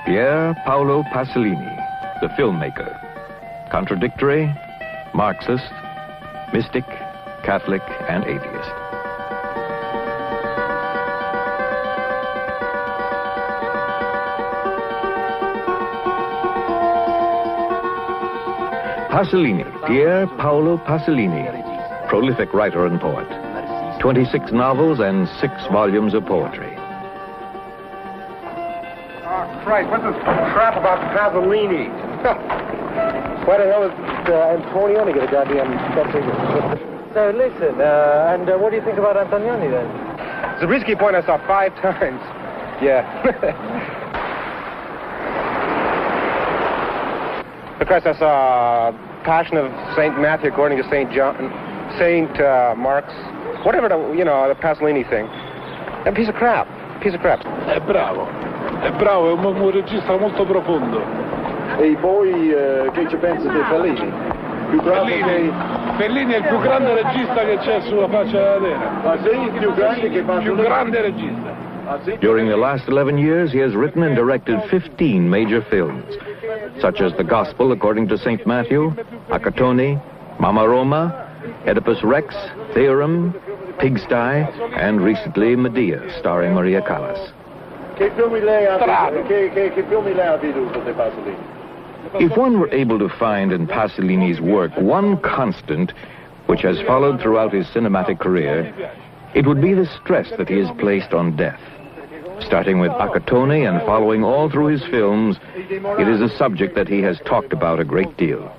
Pier Paolo Pasolini, the filmmaker. Contradictory, Marxist, mystic, Catholic, and atheist. Pasolini, Pier Paolo Pasolini, prolific writer and poet. 26 novels and 6 volumes of poetry. Oh, Christ, what's this crap about Pasolini? Why the hell is Antonioni going to goddamn something? So listen, and what do you think about Antonioni then? Zabriskie Point I saw 5 times. Yeah. Because I saw Passion of St. Matthew according to St. Mark's, whatever the Pasolini thing. A piece of crap. Piece of crap. È bravo, è un regista molto profondo. E poi che ci pensi di Fellini? Fellini è il più grande regista che c'è sulla faccia della terra. Ah sì? Più grande che Pasolini? Più grande regista. During the last 11 years, he has written and directed 15 major films, such as The Gospel According to St. Matthew, Accattoni, Mamma Roma, Oedipus Rex, Theorem, Pigsty, and recently Medea, starring Maria Callas. Che filmi lei ha veduto di Pasolini? If one were able to find in Pasolini's work one constant which has followed throughout his cinematic career, it would be the stress that he has placed on death. Starting with Accattoni and following all through his films, it is a subject that he has talked about a great deal.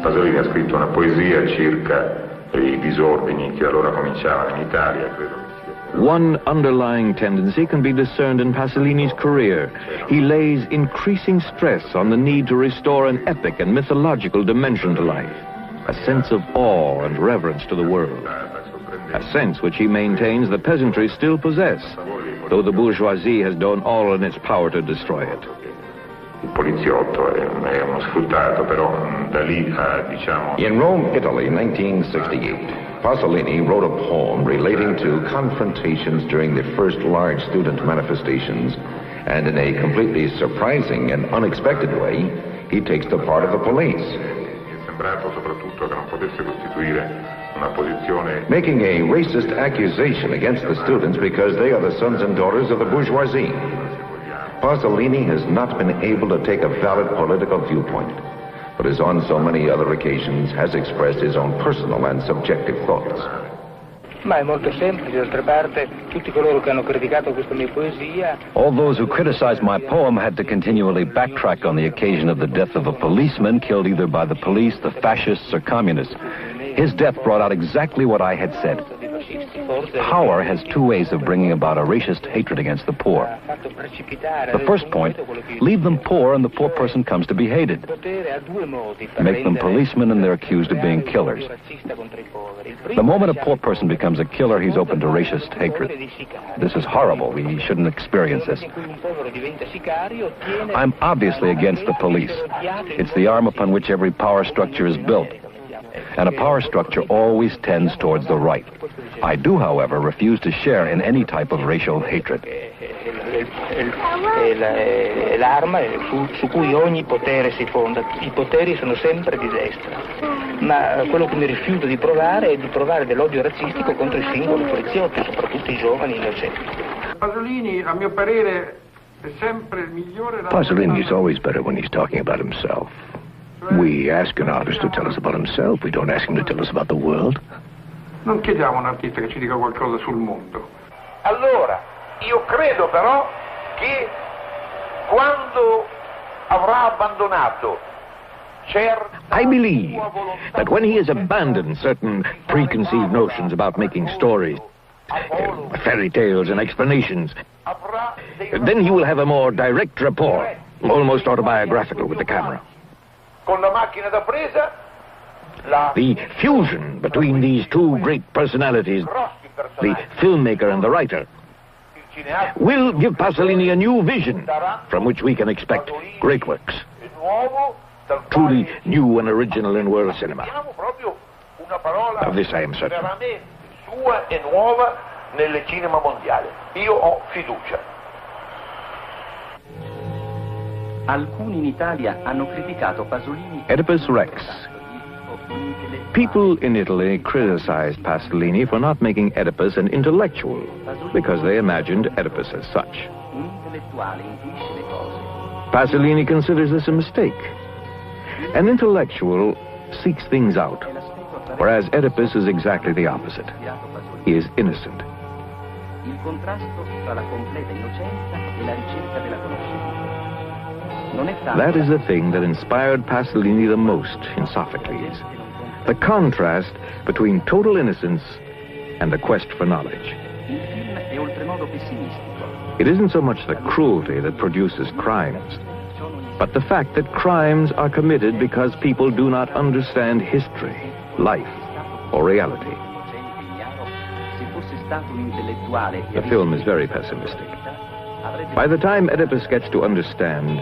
Pasolini ha scritto una poesia circa i disordini che allora cominciavano in Italia, credo. One underlying tendency can be discerned in Pasolini's career. He lays increasing stress on the need to restore an epic and mythological dimension to life, a sense of awe and reverence to the world, a sense which he maintains the peasantry still possess, though the bourgeoisie has done all in its power to destroy it. Il poliziotto è uno sfruttato, però da lì diciamo... In Rome, Italy, 1968. Pasolini wrote a poem relating to confrontations during the first large student manifestations, and in a completely surprising and unexpected way, he takes the part of the police. Making a racist accusation against the students because they are the sons and daughters of the bourgeoisie. Pasolini has not been able to take a valid political viewpoint, but as on so many other occasions has expressed his own personal and subjective thoughts. Ma è molto semplice, d'altra parte, tutti coloro che hanno criticato questa mia poesia... All those who criticized my poem had to continually backtrack on the occasion of the death of a policeman killed either by the police, the fascists, or communists. His death brought out exactly what I had said. Power has 2 ways of bringing about a racist hatred against the poor. The first point, leave them poor and the poor person comes to be hated. Make them policemen and they're accused of being killers. The moment a poor person becomes a killer, he's open to racist hatred. This is horrible. We shouldn't experience this. I'm obviously against the police. It's the arm upon which every power structure is built. And a power structure always tends towards the right. I do, however, refuse to share in any type of racial hatred. L'arma su cui ogni potere si fonda. I poteri sono sempre di destra. Ma quello che mi rifiuto di provare è di provare dell'odio razzistico contro i singoli poliziotti, soprattutto i giovani innocenti. Pasolini, a mio parere, è sempre il migliore... Pasolini is always better when he's talking about himself. We ask an artist to tell us about himself. We don't ask him to tell us about the world. Non chiediamo a un artista che ci dica qualcosa sul mondo. Allora, io credo però che quando avrà abbandonato I believe that when he has abandoned certain preconceived notions about making stories, fairy tales and explanations, then he will have a more direct rapport, almost autobiographical with the camera. Con la macchina da presa, the fusion between these 2 great personalities, the filmmaker and the writer, will give Pasolini a new vision from which we can expect great works. truly new and original in world cinema. Proprio una parola Of this I am certain. veramente sua e nuova nel cinema mondiale. Io ho fiducia. Alcuni in Italia hanno criticato Pasolini. Oedipus Rex. People in Italy criticized Pasolini for not making Oedipus an intellectual, because they imagined Oedipus as such. Pasolini considers this a mistake. An intellectual seeks things out, whereas Oedipus is exactly the opposite. He is innocent. Il contrasto tra la completa innocenza e la ricerca della conoscenza. That is the thing that inspired Pasolini the most in Sophocles. The contrast between total innocence and the quest for knowledge. It isn't so much the cruelty that produces crimes, but the fact that crimes are committed because people do not understand history, life, or reality. The film is very pessimistic. By the time Oedipus gets to understand,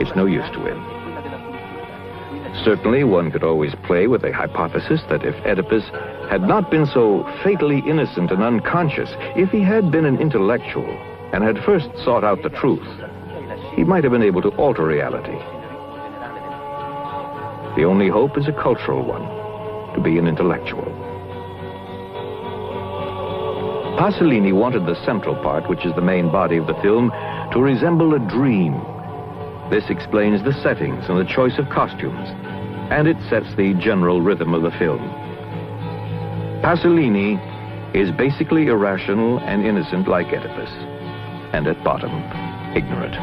it's no use to him. Certainly, one could always play with the hypothesis that if Oedipus had not been so fatally innocent and unconscious, if he had been an intellectual and had first sought out the truth, he might have been able to alter reality. The only hope is a cultural one, to be an intellectual. Pasolini wanted the central part, which is the main body of the film, to resemble a dream. This explains the settings and the choice of costumes, and it sets the general rhythm of the film. Pasolini is basically irrational and innocent like Oedipus, and at bottom, ignorant.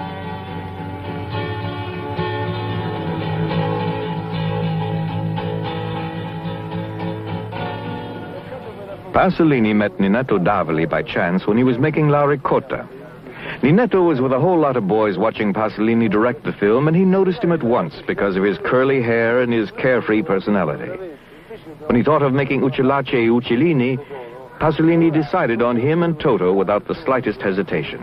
Pasolini met Ninetto Davoli by chance when he was making La Ricotta. Ninetto was with a whole lot of boys watching Pasolini direct the film, and he noticed him at once because of his curly hair and his carefree personality. When he thought of making Uccellacci e Uccellini, Pasolini decided on him and Toto without the slightest hesitation.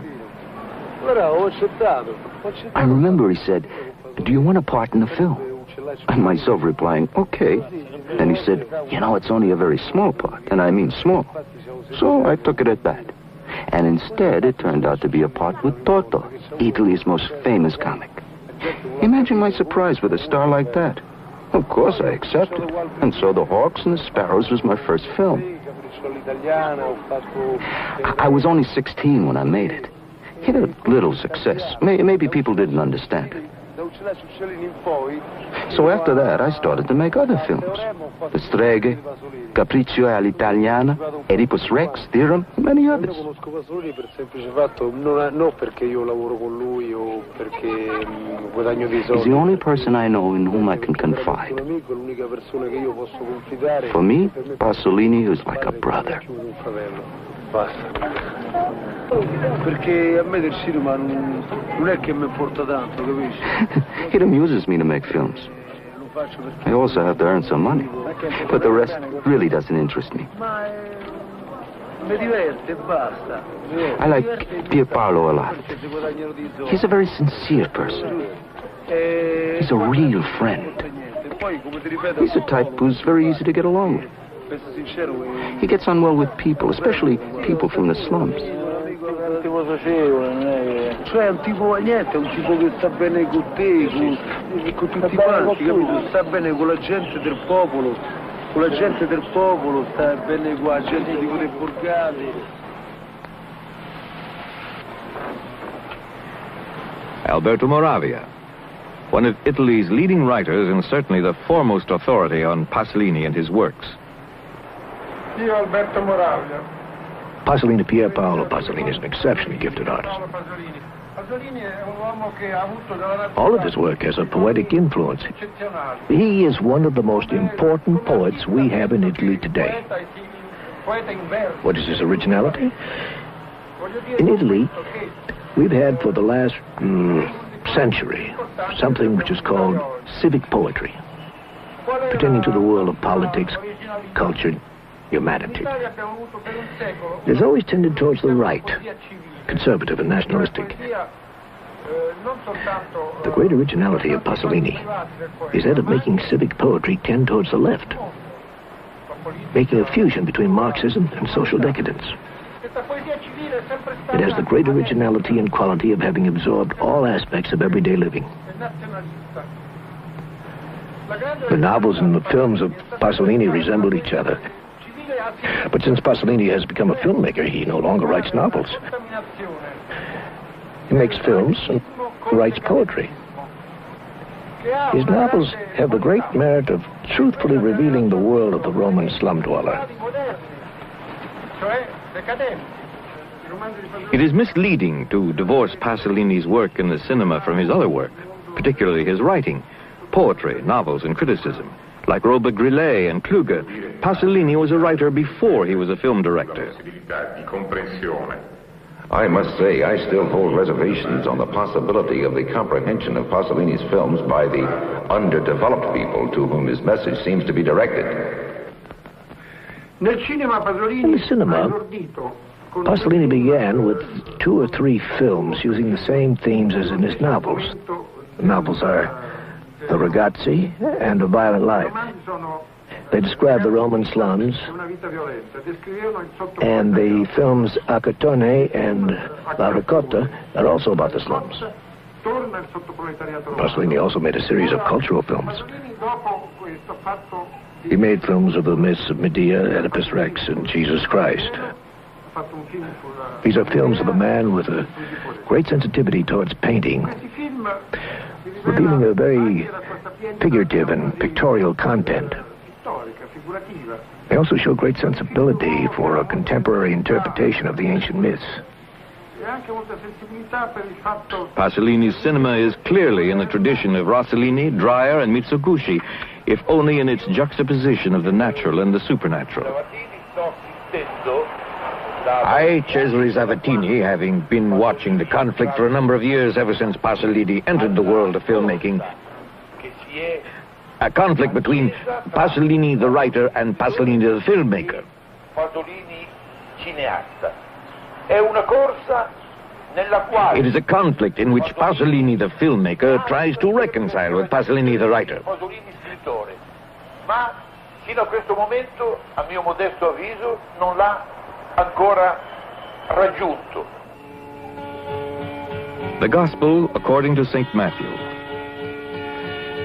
I remember he said, "Do you want a part in the film?" And myself replying, "Okay." Then he said, "You know, it's only a very small part, and I mean small." So I took it at that. And instead, it turned out to be a part with Toto, Italy's most famous comic. Imagine my surprise with a star like that. Of course I accepted. And so The Hawks and the Sparrows was my first film. I was only 16 when I made it. It had a little success. Maybe people didn't understand it. So after that, I started to make other films. The Streghe, Capriccio all'Italiana, Oedipus Rex, Theorem, and many others. He's the only person I know in whom I can confide. For me, Pasolini is like a brother. It amuses me to make films. I also have to earn some money, but the rest really doesn't interest me. I like Pier Paolo a lot. He's a very sincere person. He's a real friend. He's a type who's very easy to get along with. He gets on well with people, especially people from the slums. Cioè un tipo niente, un tipo che sta bene con te, con tutti quanti, capito? Sta bene con la gente del popolo, sta bene con la gente di quelle borgate. Alberto Moravia, one of Italy's leading writers and certainly the foremost authority on Pasolini and his works. Io Alberto Moravia. Pasolini, Pier Paolo Pasolini is an exceptionally gifted artist. All of his work has a poetic influence. He is one of the most important poets we have in Italy today. What is his originality? In Italy, we've had for the last century something which is called civic poetry, pertaining to the world of politics, culture, humanity. It has always tended towards the right, conservative and nationalistic. The great originality of Pasolini is that of making civic poetry tend towards the left, making a fusion between Marxism and social decadence. It has the great originality and quality of having absorbed all aspects of everyday living. The novels and the films of Pasolini resemble each other. But since Pasolini has become a filmmaker, he no longer writes novels. He makes films and writes poetry. His novels have the great merit of truthfully revealing the world of the Roman slum dweller. It is misleading to divorce Pasolini's work in the cinema from his other work, particularly his writing, poetry, novels, and criticism. Like Robert Grillet and Kluge, Pasolini was a writer before he was a film director. I must say, I still hold reservations on the possibility of the comprehension of Pasolini's films by the underdeveloped people to whom his message seems to be directed. In the cinema, Pasolini began with 2 or 3 films using the same themes as in his novels. The novels are The Ragazzi and A Violent Life. They describe the Roman slums, and the films Acatone and La Ricotta are also about the slums. Pasolini also made a series of cultural films. He made films of the myths of Medea, Oedipus Rex, and Jesus Christ. These are films of a man with a great sensitivity towards painting, revealing a very figurative and pictorial content. They also show great sensibility for a contemporary interpretation of the ancient myths. Pasolini's cinema is clearly in the tradition of Rossellini, Dreyer, and Mizoguchi, if only in its juxtaposition of the natural and the supernatural. I, Cesare Zavattini, having been watching the conflict for a number of years ever since Pasolini entered the world of filmmaking, a conflict between Pasolini the writer and Pasolini the filmmaker. It is a conflict in which Pasolini the filmmaker tries to reconcile with Pasolini the writer. Ma fino a questo momento, a mio modesto avviso, non l'ha ancora raggiunto. The Gospel according to St. Matthew.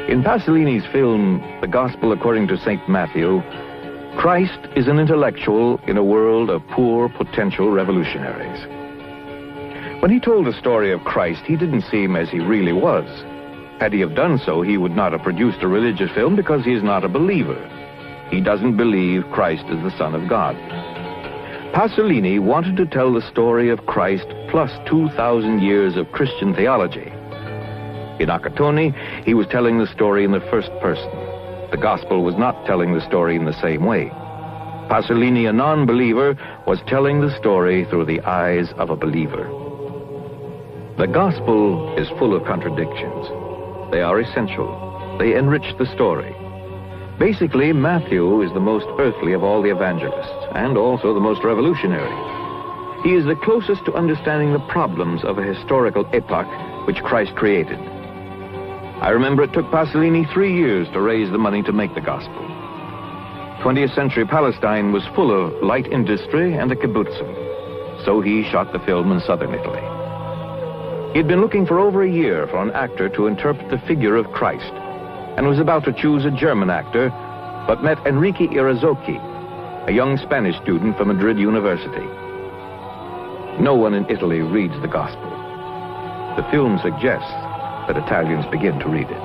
In Pasolini's film, The Gospel According to St. Matthew, Christ is an intellectual in a world of poor potential revolutionaries. When he told the story of Christ, he didn't seem as he really was. Had he have done so, he would not have produced a religious film because he is not a believer. He doesn't believe Christ is the Son of God. Pasolini wanted to tell the story of Christ plus 2,000 years of Christian theology. In Acatone, he was telling the story in the first person. The Gospel was not telling the story in the same way. Pasolini, a non-believer, was telling the story through the eyes of a believer. The Gospel is full of contradictions. They are essential. They enrich the story. Basically, Matthew is the most earthly of all the evangelists, and also the most revolutionary. He is the closest to understanding the problems of a historical epoch which Christ created. I remember it took Pasolini 3 years to raise the money to make the Gospel. 20th century Palestine was full of light industry and a kibbutzim, so he shot the film in southern Italy. He'd been looking for over a year for an actor to interpret the figure of Christ, and was about to choose a German actor, but met Enrique Irazzocchi, a young Spanish student from Madrid University. No one in Italy reads the Gospel. The film suggests that Italians begin to read it.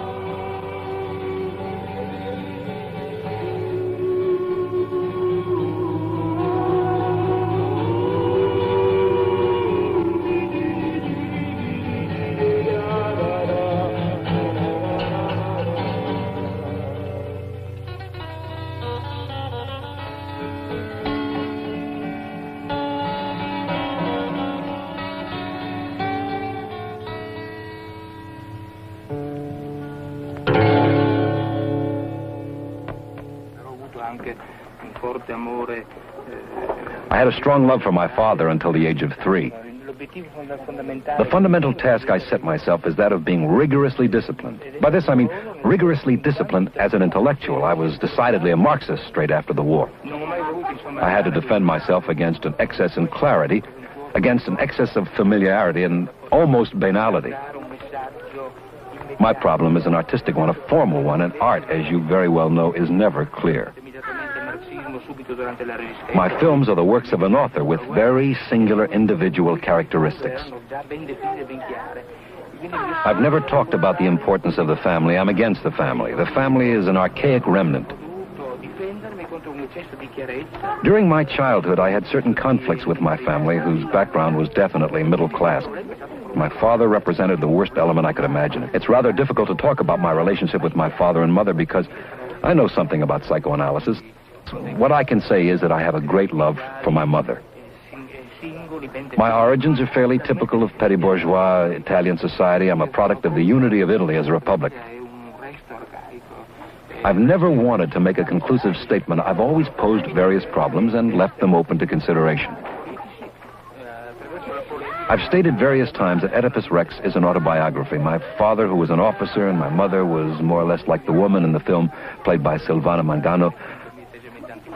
I had a strong love for my father until the age of 3. The fundamental task I set myself is that of being rigorously disciplined. By this I mean rigorously disciplined as an intellectual. I was decidedly a Marxist straight after the war. I had to defend myself against an excess in clarity, against an excess of familiarity and almost banality. My problem is an artistic one, a formal one, and art, as you very well know, is never clear. My films are the works of an author with very singular individual characteristics. I've never talked about the importance of the family. I'm against the family. The family is an archaic remnant. During my childhood, I had certain conflicts with my family, whose background was definitely middle class. My father represented the worst element I could imagine. It's rather difficult to talk about my relationship with my father and mother because I know something about psychoanalysis. What I can say is that I have a great love for my mother. My origins are fairly typical of petty bourgeois Italian society. I'm a product of the unity of Italy as a republic. I've never wanted to make a conclusive statement. I've always posed various problems and left them open to consideration. I've stated various times that Oedipus Rex is an autobiography. My father, who was an officer, and my mother was more or less like the woman in the film played by Silvana Mangano.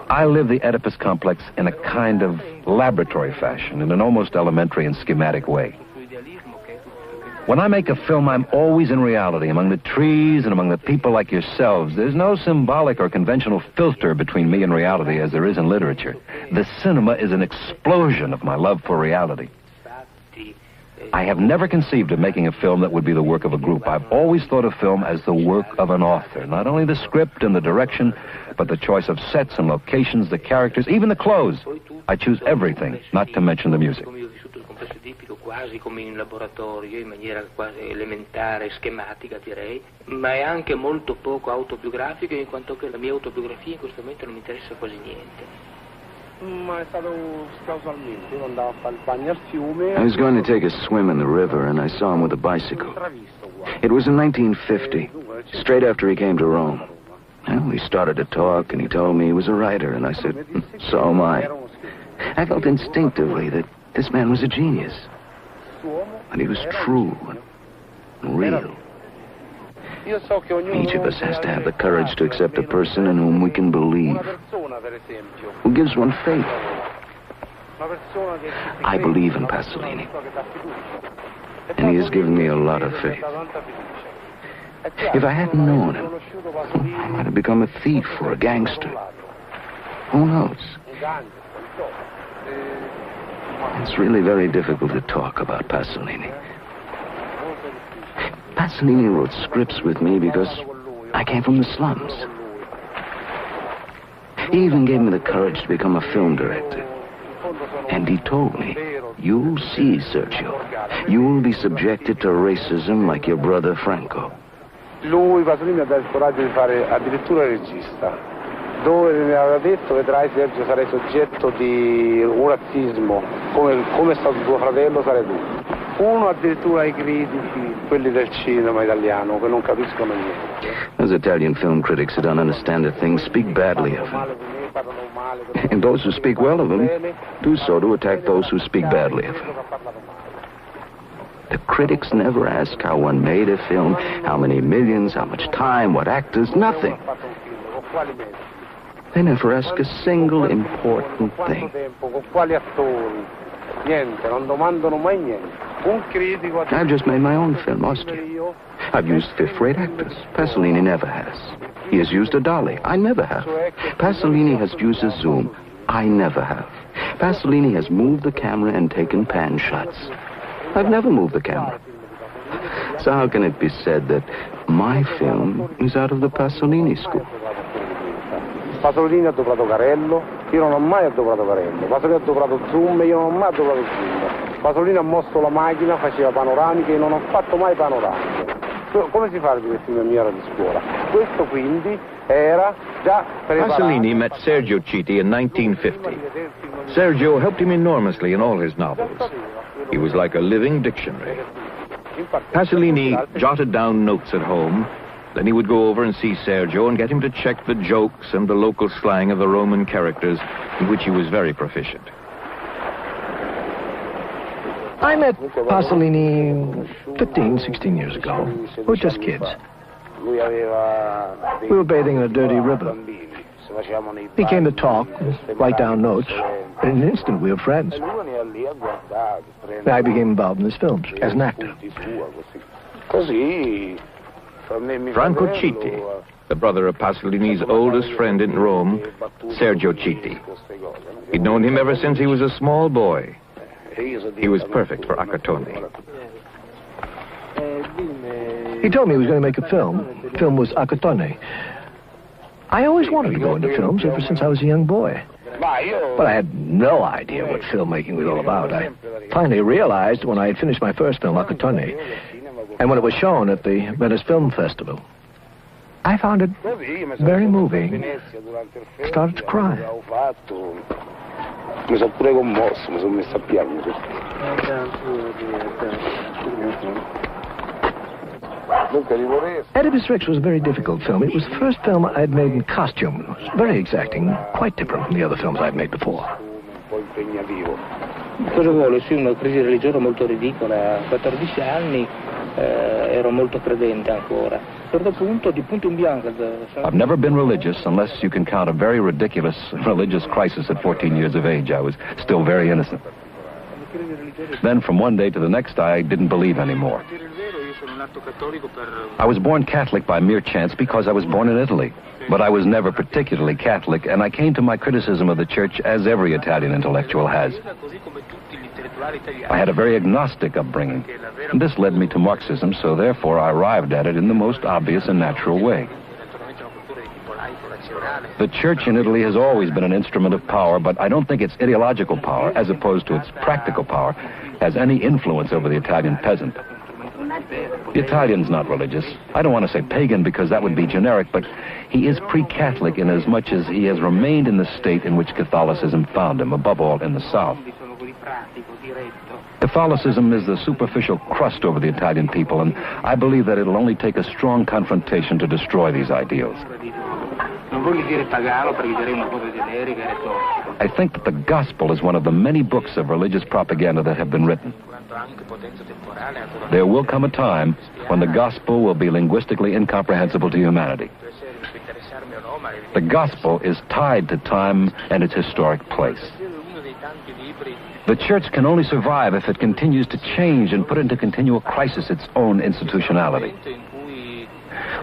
I live the Oedipus complex in a kind of laboratory fashion, in an almost elementary and schematic way. When I make a film, I'm always in reality, among the trees and among the people like yourselves. There's no symbolic or conventional filter between me and reality as there is in literature. The cinema is an explosion of my love for reality. I have never conceived of making a film that would be the work of a group. I've always thought of film as the work of an author. Not only the script and the direction, but the choice of sets and locations, the characters, even the clothes. I choose everything, not to mention the music. Quasi come in laboratorio, in maniera quasi elementare, schematica direi, ma è anche molto poco autobiografico, in quanto che la mia autobiografia in questo momento non mi interessa quasi niente. Ma è stato casualmente, io andavo a fare il bagno al fiume. I was going to take a swim in the river and I saw him with a bicycle. It was in 1950, straight after he came to Rome. Well, we started to talk and he told me he was a writer, and I said, so am I. I felt instinctively that this man was a genius. And he was true and real. Each of us has to have the courage to accept a person in whom we can believe, who gives one faith. I believe in Pasolini, and he has given me a lot of faith. If I hadn't known him, I might have become a thief or a gangster. Who knows? It's really very difficult to talk about Pasolini. Pasolini wrote scripts with me because I came from the slums. He even gave me the courage to become a film director. And he told me, you'll see, Sergio, you will be subjected to racism like your brother Franco. Lui, Pasolini, ha dato il coraggio di fare addirittura il regista. Dove mi aveva detto, vedrai Sergio, sarai soggetto di un razzismo, come è stato tuo fratello, sarai tu. Uno addirittura ai critici, quelli del cinema italiano, che non capiscono niente. Those Italian film critics who don't understand a thing speak badly of him. And those who speak well of him do so to attack those who speak badly of him. The critics never ask how one made a film, how many millions, how much time, what actors, nothing. They never ask a single important thing. I've just made my own film, Austin. I've used fifth-rate actors. Pasolini never has. He has used a dolly. I never have. Pasolini has used a zoom. I never have. Pasolini has moved the camera and taken pan shots. I've never moved the camera. So how can it be said that my film is out of the Pasolini school? Pasolini ha doprato Carello, io non ho mai adoprato Carello. Pasolini ha doprato zoom, io non ho mai adoprato zoom. Pasolini ha mosso la macchina, faceva panoramiche, io non ho fatto mai panoramiche. Come si fa a dire film mio di scuola? Questo quindi era già preparato. Pasolini met Sergio Citti in 1950. Sergio helped him enormously in all his novels. He was like a living dictionary. Pasolini jotted down notes at home. Then he would go over and see Sergio and get him to check the jokes and the local slang of the Roman characters, in which he was very proficient. I met Pasolini 15, 16 years ago. We were just kids. We were bathing in a dirty river. He came to talk, write down notes. In an instant, we were friends. I became involved in his films as an actor. Franco Citti, the brother of Pasolini's oldest friend in Rome, Sergio Citti. He'd known him ever since he was a small boy. He was perfect for Accattone. He told me he was going to make a film. The film was Accattone. I always wanted to go into films ever since I was a young boy. But I had no idea what filmmaking was all about. I finally realized when I had finished my first film, Accattone, and when it was shown at the Venice Film Festival. I found it very moving. Started to cry. Mi sono pure commosso, mi sono messo a piangere. Oedipus Rex was a very difficult film. It was the first film I'd made in costume. It was very exacting, quite different from the other films I'd made before. Cosa vuole? Sì, una crisi religiosa molto ridicola. A 14 anni ero molto credente ancora. A un certo punto, di punto in bianco... I've never been religious unless you can count a very ridiculous religious crisis at 14 years of age. I was still very innocent. Then from one day to the next, I didn't believe anymore. I was born Catholic by mere chance because I was born in Italy. But I was never particularly Catholic, and I came to my criticism of the church as every Italian intellectual has. I had a very agnostic upbringing, and this led me to Marxism, so therefore I arrived at it in the most obvious and natural way. The church in Italy has always been an instrument of power, but I don't think its ideological power, as opposed to its practical power, has any influence over the Italian peasant. The Italian's not religious. I don't want to say pagan because that would be generic, but he is pre-Catholic in as much as he has remained in the state in which Catholicism found him, above all in the South. Catholicism is the superficial crust over the Italian people, and I believe that it'll only take a strong confrontation to destroy these ideals. I think that the gospel is one of the many books of religious propaganda that have been written. There will come a time when the gospel will be linguistically incomprehensible to humanity. The gospel is tied to time and its historic place. The church can only survive if it continues to change and put into continual crisis its own institutionality.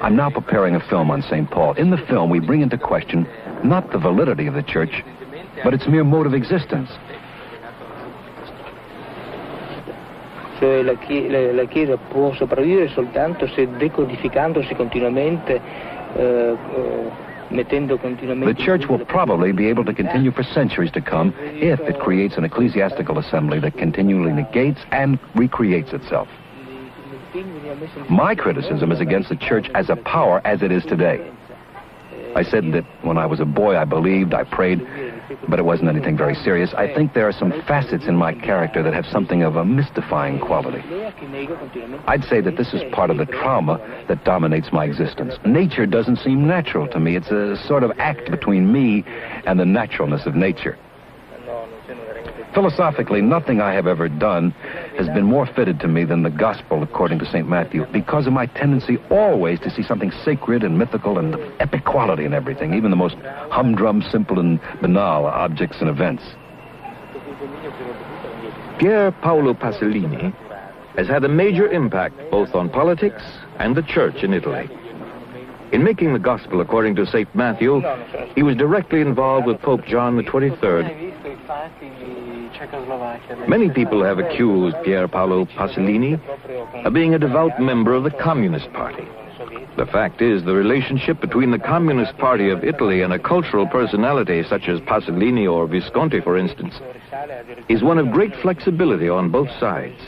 I'm now preparing a film on St. Paul. In the film, we bring into question not the validity of the church, but its mere mode of existence. Cioè la Chiesa può sopravvivere soltanto se decodificandosi continuamente, mettendo continuamente... The church will probably be able to continue for centuries to come if it creates an ecclesiastical assembly that continually negates and recreates itself. My criticism is against the church as a power as it is today. I said that when I was a boy I believed, I prayed, but it wasn't anything very serious. I think there are some facets in my character that have something of a mystifying quality. I'd say that this is part of the trauma that dominates my existence. Nature doesn't seem natural to me. It's a sort of act between me and the naturalness of nature. Philosophically, nothing I have ever done has been more fitted to me than the gospel according to St. Matthew, because of my tendency always to see something sacred and mythical and epic quality in everything, even the most humdrum, simple, and banal objects and events. Pier Paolo Pasolini has had a major impact both on politics and the church in Italy. In making the gospel according to St. Matthew, he was directly involved with Pope John XXIII. Many people have accused Pier Paolo Pasolini of being a devout member of the Communist Party. The fact is, the relationship between the Communist Party of Italy and a cultural personality such as Pasolini or Visconti, for instance, is one of great flexibility on both sides.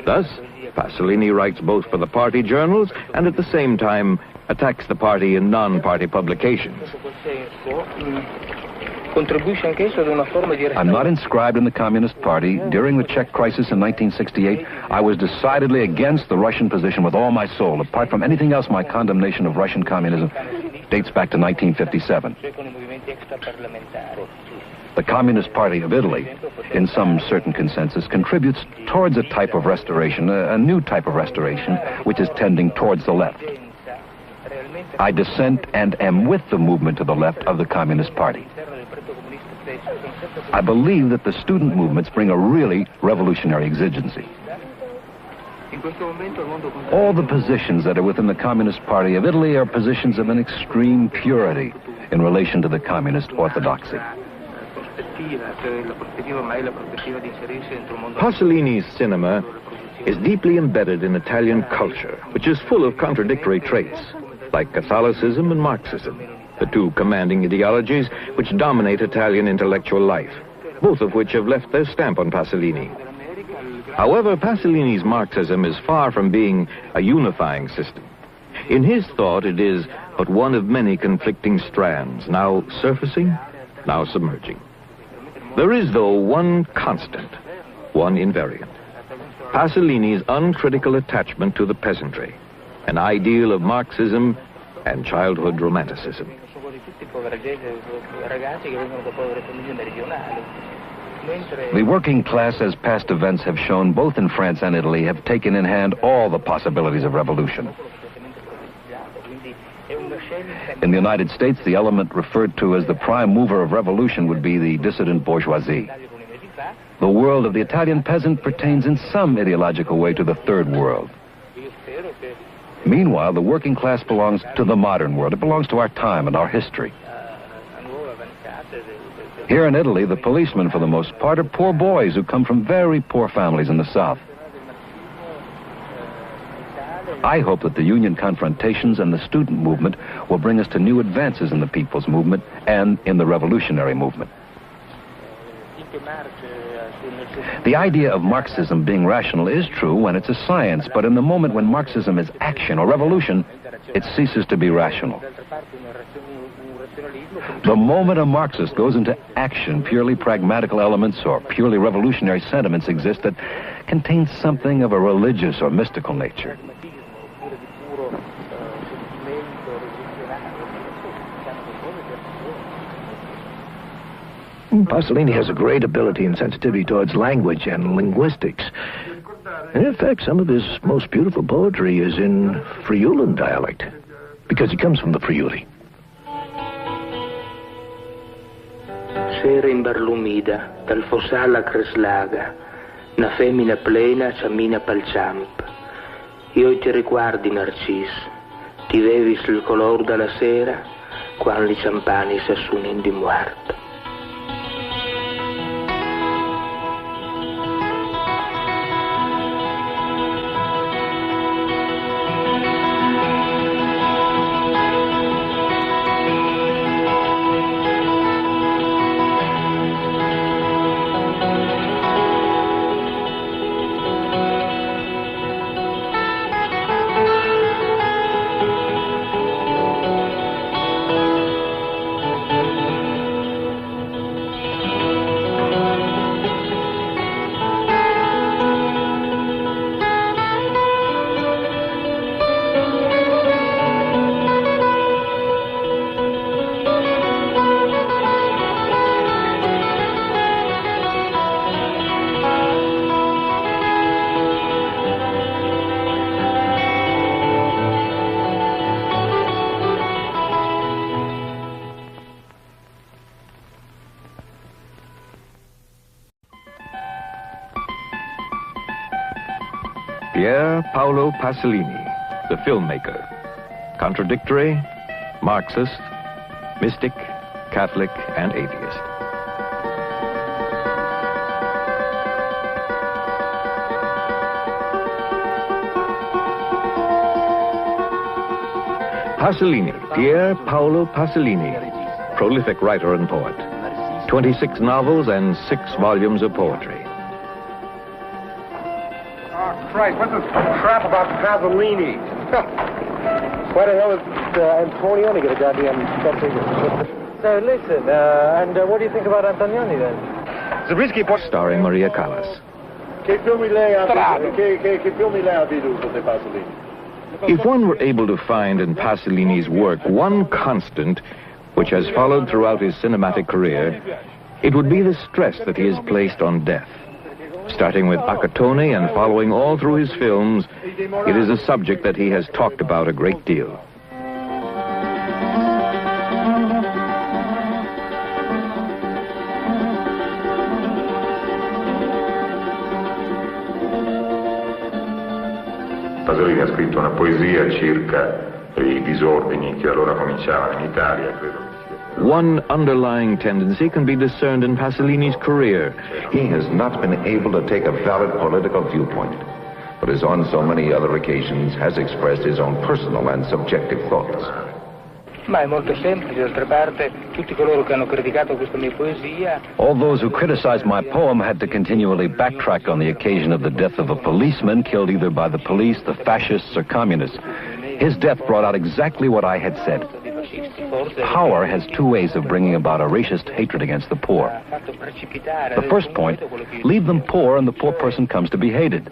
Thus, Pasolini writes both for the party journals and at the same time attacks the party in non-party publications. I'm not inscribed in the Communist Party. During the Czech crisis in 1968, I was decidedly against the Russian position with all my soul. Apart from anything else, my condemnation of Russian communism dates back to 1957. The Communist Party of Italy, in some certain consensus, contributes towards a type of restoration, a new type of restoration, which is tending towards the left. I dissent and am with the movement to the left of the Communist Party. I believe that the student movements bring a really revolutionary exigency. All the positions that are within the Communist Party of Italy are positions of an extreme purity in relation to the communist orthodoxy. Pasolini's cinema is deeply embedded in Italian culture, which is full of contradictory traits, like Catholicism and Marxism, the two commanding ideologies which dominate Italian intellectual life, both of which have left their stamp on Pasolini. However, Pasolini's Marxism is far from being a unifying system. In his thought, it is but one of many conflicting strands, now surfacing, now submerging. There is, though, one constant, one invariant: Pasolini's uncritical attachment to the peasantry, an ideal of Marxism and childhood romanticism. The working class, as past events have shown, both in France and Italy, have taken in hand all the possibilities of revolution. In the United States, the element referred to as the prime mover of revolution would be the dissident bourgeoisie. The world of the Italian peasant pertains in some ideological way to the third world. Meanwhile, the working class belongs to the modern world. It belongs to our time and our history. Here in Italy, the policemen, for the most part, are poor boys who come from very poor families in the South. I hope that the union confrontations and the student movement will bring us to new advances in the people's movement and in the revolutionary movement. The idea of Marxism being rational is true when it's a science, but in the moment when Marxism is action or revolution, it ceases to be rational. The moment a Marxist goes into action, purely pragmatical elements or purely revolutionary sentiments exist that contain something of a religious or mystical nature. Pasolini has a great ability and sensitivity towards language and linguistics. And in fact, some of his most beautiful poetry is in Friulan dialect, because he comes from the Friuli. Sera imbarlumida, dal fossalla creslaga, una femmina plena cammina pel ciamp. Io ti ricordi, Narcis, ti vevis il color della sera, quando i ciampani s'assunin di muerto. Pier Paolo Pasolini, the filmmaker. Contradictory, Marxist, mystic, Catholic, and atheist. Pasolini, Pier Paolo Pasolini, prolific writer and poet. 26 novels and 6 volumes of poetry. Christ, what's this crap about Pasolini? Why the hell is Antonioni get a goddamn spectator? So listen, and what do you think about Antonioni then? Zabriskie, starring Maria Callas. Che filmi lei ha veduto di Pasolini? If one were able to find in Pasolini's work one constant which has followed throughout his cinematic career, it would be the stress that he has placed on death. Starting with Accattone and following all through his films, it is a subject that he has talked about a great deal. Pasolini ha scritto una poesia circa i disordini che allora cominciavano in Italia, credo. One underlying tendency can be discerned in Pasolini's career. He has not been able to take a valid political viewpoint, but as on so many other occasions has expressed his own personal and subjective thoughts. Ma è molto semplice, d'altra parte, tutti coloro che hanno criticato questa mia poesia... All those who criticized my poem had to continually backtrack on the occasion of the death of a policeman killed either by the police, the fascists, or communists. His death brought out exactly what I had said. Power has two ways of bringing about a racist hatred against the poor. The first point, leave them poor and the poor person comes to be hated.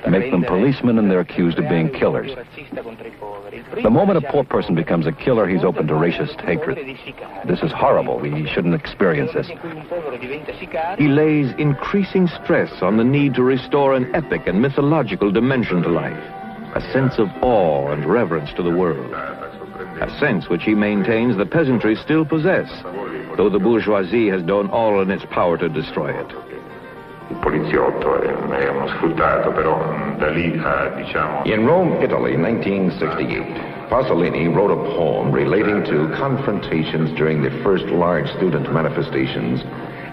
Make them policemen and they're accused of being killers. The moment a poor person becomes a killer, he's open to racist hatred. This is horrible. We shouldn't experience this. He lays increasing stress on the need to restore an epic and mythological dimension to life, a sense of awe and reverence to the world. A sense which he maintains the peasantry still possess, though the bourgeoisie has done all in its power to destroy it. Il poliziotto è uno sfruttato, però da lì diciamo... In Rome, Italy, 1968, Pasolini wrote a poem relating to confrontations during the first large student manifestations,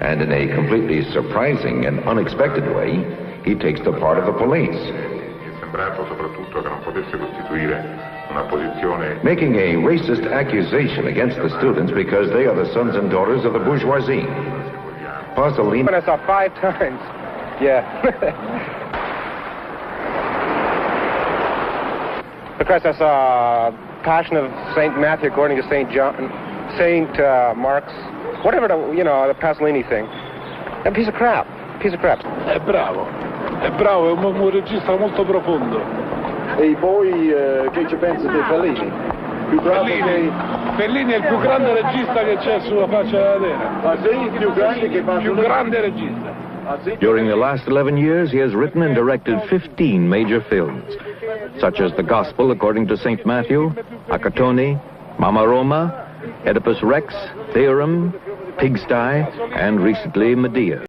and in a completely surprising and unexpected way, he takes the part of the police. Sembrato soprattutto che non potesse costituire una posizione... Making a racist accusation against the students because they are the sons and daughters of the bourgeoisie. Pasolini... I saw 5 times. Yeah. Because I saw Passion of St. Matthew according to St. John, St. Mark's, whatever the Pasolini thing. A piece of crap. Piece of crap. È bravo, è un regista molto profondo. E poi che ci pensi di Fellini? Più bravo Fellini è il più grande regista che c'è sulla faccia della terra. Ah sì? Più grande che Pasolini? Più grande regista. During the last 11 years, he has written and directed 15 major films, such as The Gospel According to St. Matthew, Accattone, Mama Roma, Oedipus Rex, Theorem, Pigsty, and recently Medea.